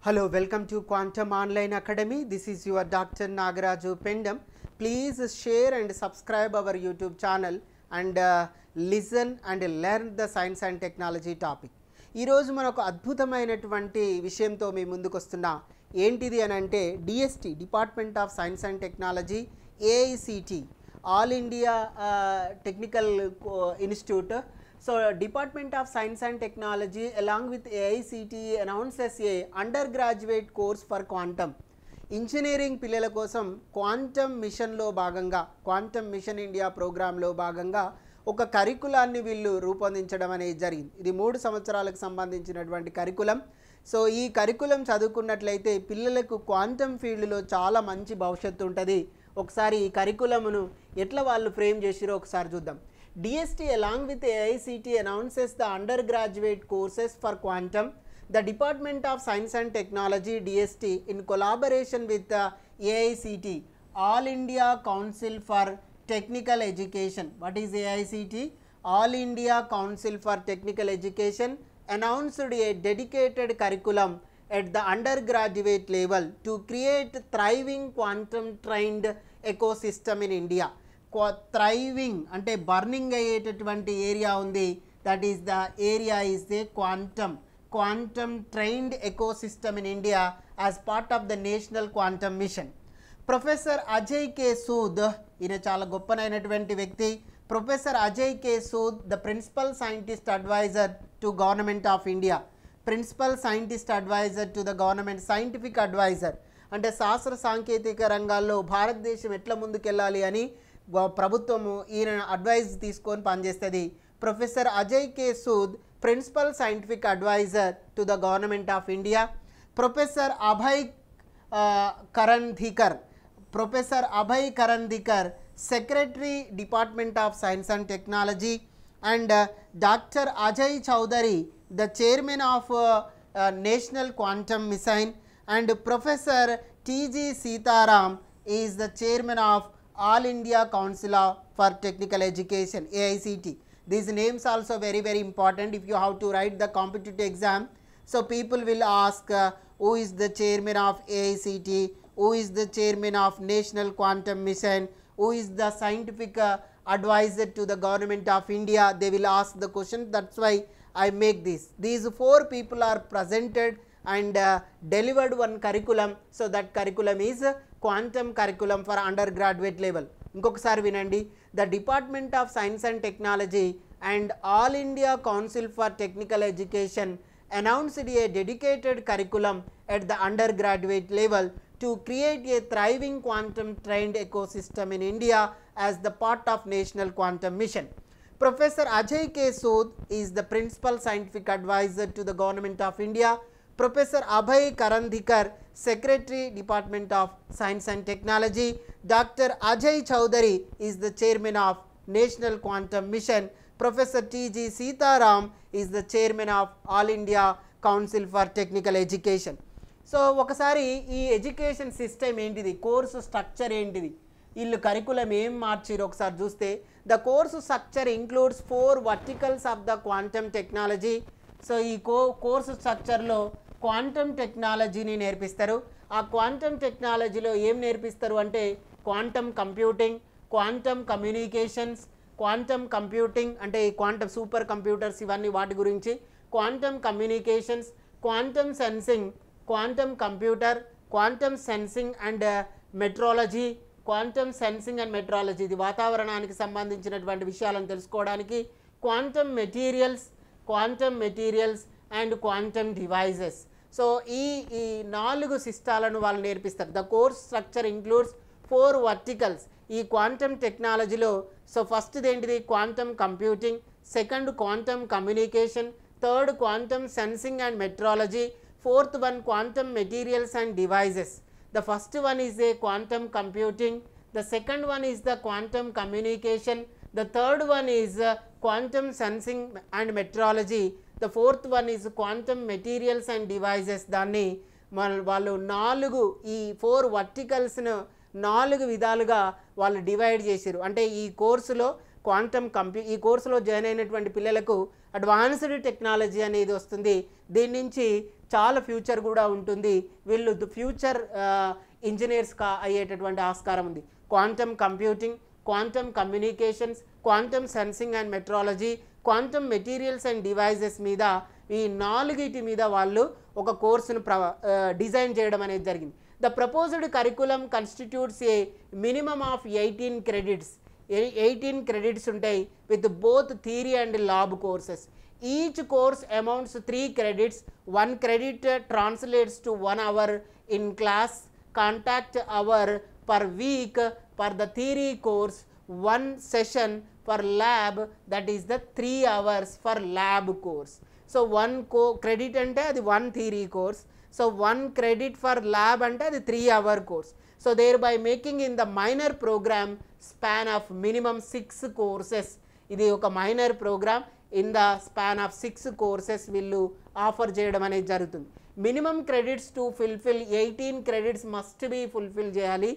Hello, welcome to Quantum Online Academy. This is your Dr. Nagaraju Pendam. Please share and subscribe our YouTube channel and listen and learn the science and technology topic. ఈ రోజు మనకు అద్భుతమైనటువంటి విషయంతో మీ ముందుకు వస్తున్నా. ఏంటిది అని అంటే DST department of science and technology AICTE all India technical institute. So Department of Science and Technology along with AICTE announces a undergraduate course for quantum. Engineering పిల్లల కోసం క్వాంటమ్ మిషన్లో భాగంగా క్వాంటమ్ మిషన్ ఇండియా ప్రోగ్రాంలో భాగంగా ఒక కరికులాన్ని వీళ్ళు రూపొందించడం అనేది జరిగింది. ఇది 3 సంవత్సరాలకు సంబంధించినటువంటి కరికులం. సో ఈ కరికులం చదువుకున్నట్లయితే పిల్లలకు క్వాంటమ్ ఫీల్డ్లో చాలా మంచి భవిష్యత్తు ఉంటుంది. ఒకసారి ఈ కరికులమును ఎట్లా వాళ్ళు ఫ్రేమ్ చేసిరో ఒకసారి చూద్దాం. DST along with AICTE announces the undergraduate courses for quantum. The Department of Science and Technology DST in collaboration with the AICTE All India Council for Technical Education. What is AICTE? All India Council for Technical Education announced a dedicated curriculum at the undergraduate level to create thriving quantum trained ecosystem in India. Thriving అంటే burning అయ్యేటటువంటి area ఉంది, that is the area is the quantum trained ecosystem in India as part of the national quantum mission. Professor Ajay K Sood, ఈయన చాలా గొప్పనైనటువంటి వ్యక్తి. Professor Ajay K Sood the principal scientist adviser to government of India. Principal scientist adviser to the government, scientific adviser అంటే శాస్త్ర సాంకేతిక రంగాల్లో భారతదేశం ఎట్లా ముందుకెళ్ళాలి అని ప్రభుత్వము ఈయన అడ్వైజ్ తీసుకొని పనిచేస్తుంది. Professor Ajay K Sood principal scientific adviser to the government of India. Professor Abhay Karandikar secretary department of science and technology. And doctor Ajay Chaudhary the chairman of national quantum mission. And professor TG Sitaram is the chairman of All India Council for Technical Education AICTE. These names also very important if you have to write the competitive exam. So people will ask who is the chairman of AICTE, who is the chairman of National Quantum Mission, who is the scientific advisor to the government of India. They will ask the question. That's why I make this. These 4 people are presented and delivered one curriculum. So that curriculum is quantum curriculum for under graduate level. ఇంకొకసారి వినండి. The department of science and technology and all India council for technical education announced a dedicated curriculum at the undergraduate level to create a thriving quantum trained ecosystem in India as the part of National Quantum Mission. Professor Ajay K. Sood is the principal scientific advisor to the Government of India. Professor Abhay Karandikar, Secretary, Department of Science and Technology. Dr. Ajay Chowdhury is the Chairman of National Quantum Mission. Professor T.G. Sitaram is the Chairman of All India Council for Technical Education. So, ఒకసారి ఈ education system ఏంటిది, course structure ఏంటిది, వీళ్ళు curriculum ఏం మార్చిరు ఒకసారి చూస్తే, the course structure includes 4 verticals of the quantum technology. So ఈ కోర్సు స్ట్రక్చర్లో క్వాంటమ్ టెక్నాలజీని నేర్పిస్తారు. ఆ క్వాంటమ్ టెక్నాలజీలో ఏం నేర్పిస్తారు అంటే quantum computing, quantum communications, quantum computing అంటే ఈ క్వాంటమ్ సూపర్ కంప్యూటర్స్ ఇవన్నీ వాటి గురించి, quantum communications, quantum sensing, quantum computer, quantum sensing and metrology. Quantum sensing and metrology ఇది వాతావరణానికి సంబంధించినటువంటి విషయాలను తెలుసుకోవడానికి. Quantum materials and quantum devices. So ఈ 4 సిస్టాలను వాళ్ళు నేర్పిస్తారు. The course structure includes 4 verticals ఈ క్వాంటమ్ టెక్నాలజీలో. సో ఫస్ట్ ఏంటిది quantum computing, second quantum communication, third quantum sensing and metrology, fourth one quantum materials and devices. The first one is a quantum computing, the second one is the quantum communication, the third one is quantum sensing and metrology, the fourth one is quantum materials and devices. దాన్ని వాళ్ళు 4 ఈ 4 వర్టికల్స్ను 4 విధాలుగా వాళ్ళు divide చేశారు. అంటే ఈ కోర్సులో ఈ కోర్సులో జాయిన్ అయినటువంటి పిల్లలకు అడ్వాన్స్డ్ టెక్నాలజీ అనేది వస్తుంది. దీని నుంచి చాలా ఫ్యూచర్ కూడా ఉంటుంది, వీళ్ళు ఫ్యూచర్ ఇంజనీర్స్ అయ్యేటటువంటి ఆస్కారం ఉంది. Quantum computing, quantum communications, quantum sensing and metrology, quantum materials and devices మీద ఈ 4 మీద వాళ్ళు ఒక కోర్సును డిజైన్ చేయడం అనేది జరిగింది. The proposed curriculum constitutes a minimum of 18 credits. 18 credits ఉంటాయి with both theory and lab courses. Each course amounts 3 credits. 1 credit translates to 1 hour in class, contact hour per week for the theory course, 1 session for lab, that is the 3 hours for lab course. So 1 credit ante adi 1 theory course, so 1 credit for lab ante adi 3-hour course. So thereby making in the minor program span of minimum 6 courses. Idi oka minor program in the span of 6 courses villu offer cheyadam anedi jarugutundi. Minimum credits to fulfill 18 credits must be fulfill cheyali.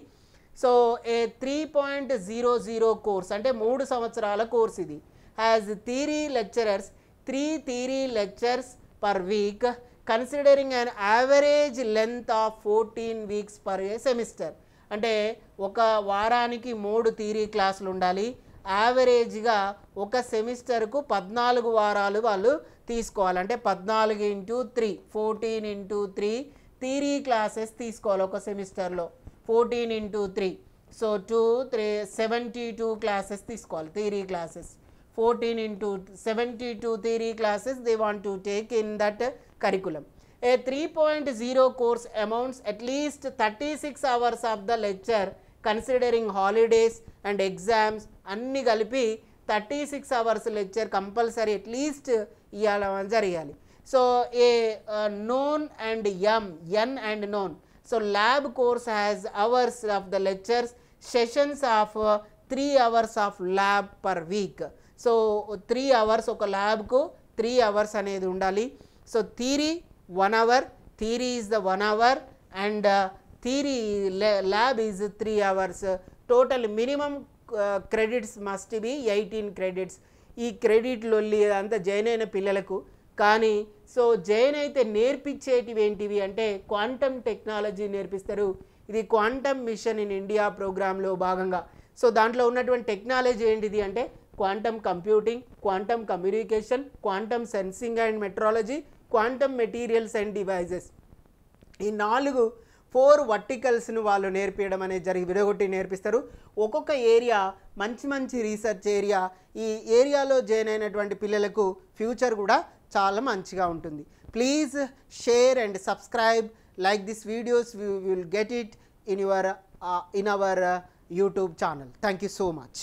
So a 3.00 course ante 3 సంవత్సరాల course ఇది has theory lecturers, 3 theory lectures per week, considering an average length of 14 weeks per semester. అంటే ఒక వారానికి 3 theory క్లాసులు ఉండాలి. యావరేజ్గా ఒక సెమిస్టర్కు 14 వారాలు వాళ్ళు తీసుకోవాలి. అంటే 14 × 3 14 × 3 థియరీ క్లాసెస్ తీసుకోవాలి ఒక సెమిస్టర్లో. 14 × 3 సో 2 3 72 క్లాసెస్ తీసుకోవాలి theory classes. 14 × 72 theory classes they want to take in that curriculum. A 3.0 course amounts at least 36 hours of the lecture considering holidays and exams అన్ని కలిపి 36 hours lecture compulsory at least ఇవ్వాలి జరగాలి. So A known and n and known. So lab course has hours of the lectures, sessions of 3 hours of lab per week. So 3 hours ఒక ల్యాబ్కు 3 hours అనేది ఉండాలి. So theory 1 hour, theory is the 1 hour and theory lab is 3 hours. Total minimum credits must be 18 credits. ఈ క్రెడిట్లు అంతా join అయిన పిల్లలకు కానీ so join అయితే నేర్పించేటివి ఏంటివి అంటే క్వాంటమ్ టెక్నాలజీ నేర్పిస్తారు. ఇది క్వాంటమ్ మిషన్ ఇన్ ఇండియా ప్రోగ్రాంలో భాగంగా. సో దాంట్లో ఉన్నటువంటి టెక్నాలజీ ఏంటిది అంటే quantum computing, quantum communication, quantum sensing and metrology, quantum materials and devices. ఈ 4 వర్టికల్స్ను వాళ్ళు నేర్పించడం అనేది విడగొట్టి నేర్పిస్తారు. ఒక్కొక్క ఏరియా మంచి రీసెర్చ్ ఏరియా. ఈ ఏరియాలో జాయిన్ అయినటువంటి పిల్లలకు ఫ్యూచర్ కూడా చాలా మంచిగా ఉంటుంది. Please share and subscribe, like this videos, we will get it in our YouTube channel. Thank you so much.